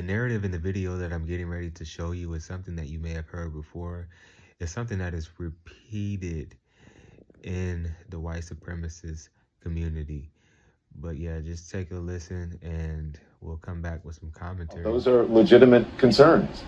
narrative in the video that I'm getting ready to show you is something that you may have heard before. It's something that is repeated in the white supremacist community. But yeah, just take a listen and we'll come back with some commentary. Those are legitimate concerns.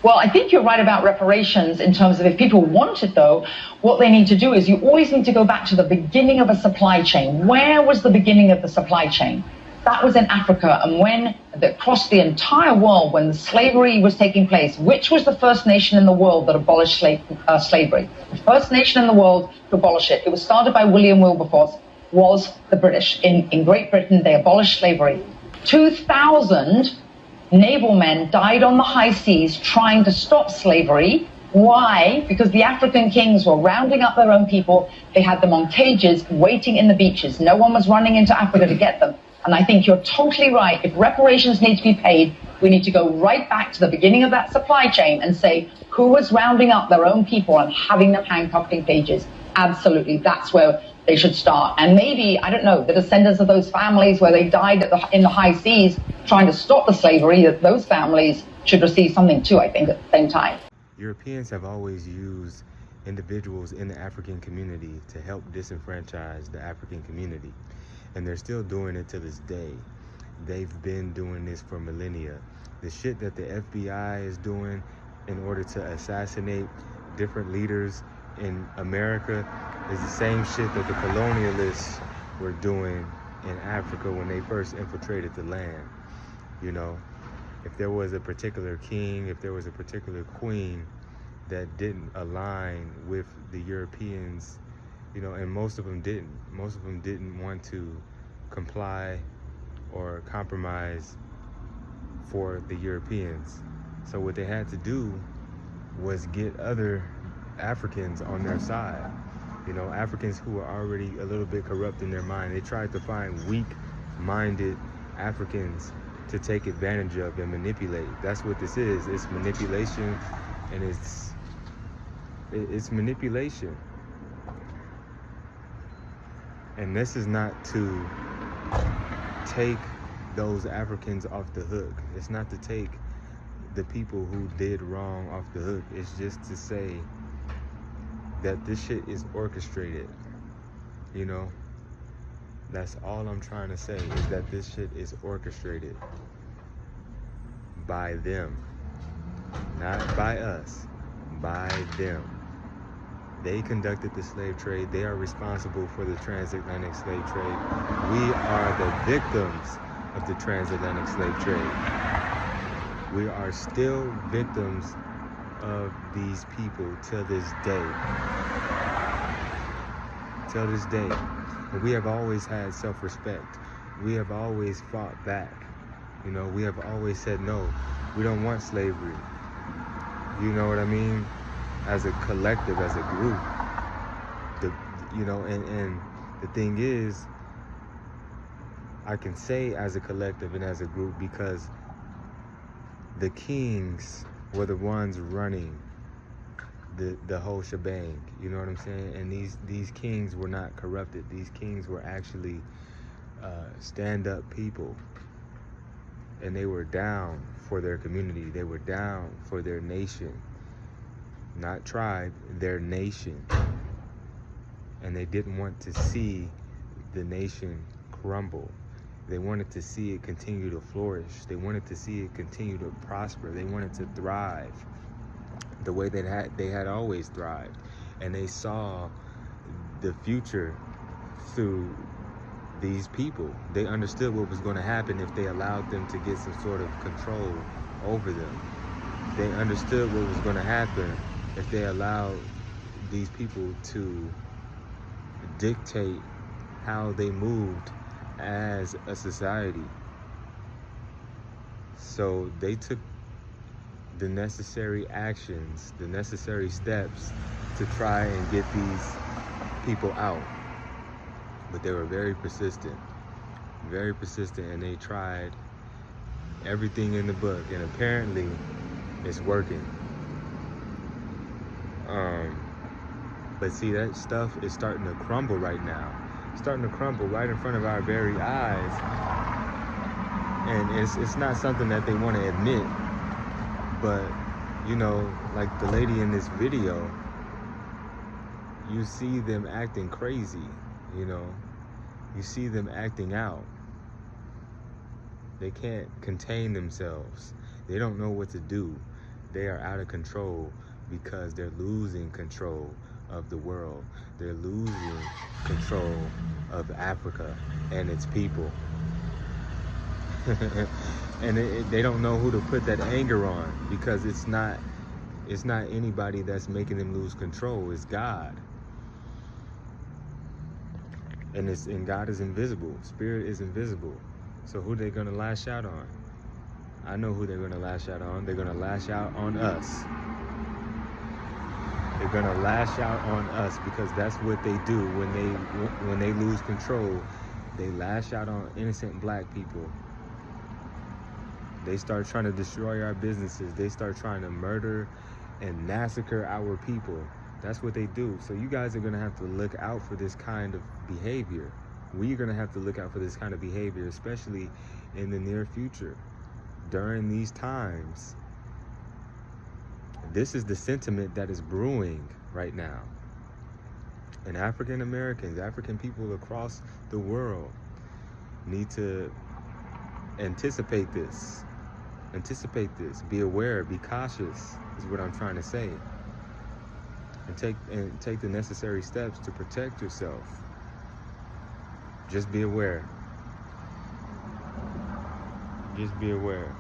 Well, I think you're right about reparations in terms of if people want it, though, what they need to do is you always need to go back to the beginning of a supply chain. Where was the beginning of the supply chain? That was in Africa. And when across the entire world, when the slavery was taking place, which was the first nation in the world that abolished slavery? The first nation in the world to abolish it. It was started by William Wilberforce, was the British. In Great Britain, they abolished slavery. 2,000 naval men died on the high seas trying to stop slavery. Why? Because the African kings were rounding up their own people. They had them on cages waiting in the beaches. No one was running into Africa to get them. And I think you're totally right. If reparations need to be paid, we need to go right back to the beginning of that supply chain and say who was rounding up their own people and having them handcuffed in cages. Absolutely. That's where they should start. And maybe, I don't know, the descendants of those families where they died in the high seas trying to stop the slavery, that those families should receive something too, I think, at the same time. Europeans have always used individuals in the African community to help disenfranchise the African community. And they're still doing it to this day. They've been doing this for millennia. The shit that the FBI is doing in order to assassinate different leaders in America is the same shit that the colonialists were doing in Africa when they first infiltrated the land. You know, if there was a particular king, if there was a particular queen that didn't align with the Europeans, you know, and most of them didn't want to comply or compromise for the Europeans. So what they had to do was get other Africans on their side. You know, Africans who were already a little bit corrupt in their mind. They tried to find weak-minded Africans to take advantage of and manipulate. That's what this is. It's manipulation, and it's manipulation. And this is not to take those Africans off the hook. It's not to take the people who did wrong off the hook. It's just to say that this shit is orchestrated. You know, that's all I'm trying to say, is that this shit is orchestrated by them, not by us, by them. They conducted the slave trade. They are responsible for the transatlantic slave trade. We are the victims of the transatlantic slave trade. We are still victims of these people till this day. Till this day. And we have always had self-respect. We have always fought back. You know, we have always said no. We don't want slavery. You know what I mean? As a collective, as a group. And the thing is, I can say as a collective and as a group because the kings were the ones running the whole shebang. You know what I'm saying? And these kings were not corrupted. These kings were actually stand-up people. And they were down for their community. They were down for their nation. Not tribe, their nation. And they didn't want to see the nation crumble. They wanted to see it continue to flourish. They wanted to see it continue to prosper. They wanted to thrive the way they had always thrived. And they saw the future through these people. They understood what was going to happen if they allowed them to get some sort of control over them. They understood what was going to happen if they allowed these people to dictate how they moved as a society. So they took the necessary actions, the necessary steps to try and get these people out. But they were very persistent, and they tried everything in the book, and apparently it's working. But see, that stuff is starting to crumble right now. It's starting to crumble right in front of our very eyes. And it's not something that they want to admit, but you know, like the lady in this video, you see them acting crazy, you know, you see them acting out. They can't contain themselves. They don't know what to do. They are out of control because they're losing control of the world. They're losing control of Africa and its people. And they don't know who to put that anger on, because it's not anybody that's making them lose control. It's God. And God is invisible. Spirit is invisible. So who they gonna lash out on? I know who they're gonna lash out on. They're gonna lash out on us. They're gonna lash out on us, because that's what they do when they lose control. They lash out on innocent black people. They start trying to destroy our businesses. They start trying to murder and massacre our people. That's what they do. So you guys are gonna have to look out for this kind of behavior. We're gonna have to look out for this kind of behavior, especially in the near future. During these times, this is the sentiment that is brewing right now. And African Americans, African people across the world need to anticipate this. Anticipate this. Be aware. Be cautious, is what I'm trying to say. And take the necessary steps to protect yourself. Just be aware. Just be aware.